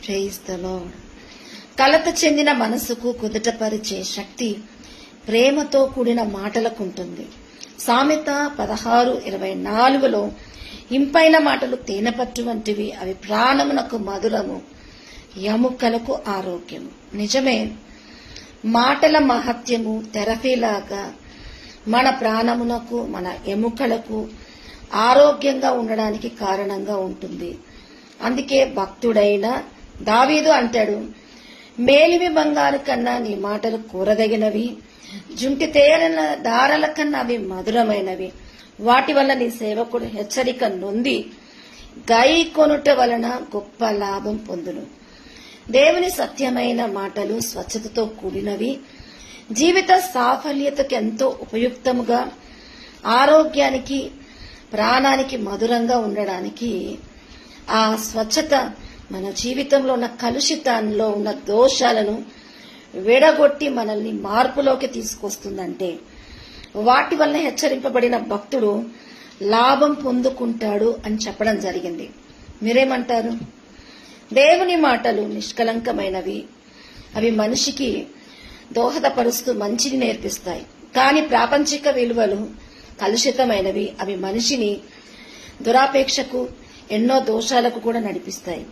Praise the lord. కలత చెందిన మనసుకు కుదుటపరిచే శక్తి ప్రేమతో కూడిన మాటలకుంటుంది. సామెత 16:24లో ఇంపైన మాటలు తేనెపట్టు వంటివి, అవి ప్రాణమునకు మధురము, ఎముకలకు ఆరోగ్యము. నిజమే, మాటల మహత్యము థెరపీలాగా మన ప్రాణమునకు, మన ఎముకలకు ఆరోగ్యంగా ఉండడానికి కారణంగా ఉంటుంది. అందుకే భక్తుడైన దావీదు అంటాడు, మేలిమి బంగారు కన్నా నీ మాటలు కూరదగినవి, జుంటి తేలిన దారల కన్నా అవి మధురమైనవి. వాటి వల్ల నీ సేవకుడు హెచ్చరిక నొంది గై కొనుట వలన గొప్ప లాభం పొందును. దేవుని సత్యమైన మాటలు స్వచ్ఛతతో కూడినవి, జీవిత సాఫల్యతకు ఎంతో ఉపయుక్తముగా, ఆరోగ్యానికి ప్రాణానికి మధురంగా ఉండడానికి ఆ స్వచ్ఛత మన జీవితంలో ఉన్న కలుషితంలో ఉన్న దోషాలను విడగొట్టి మనల్ని మార్పులోకి తీసుకొస్తుందంటే వాటి వల్ల హెచ్చరింపబడిన భక్తుడు లాభం పొందుకుంటాడు అని చెప్పడం జరిగింది. మీరేమంటారు? దేవుని మాటలు నిష్కలంకమైనవి, అవి మనిషికి దోహదపరుస్తూ మంచిని నేర్పిస్తాయి. కానీ ప్రాపంచిక విలువలు కలుషితమైనవి, అవి మనిషిని దురాపేక్షకు, ఎన్నో దోషాలకు కూడా నడిపిస్తాయి.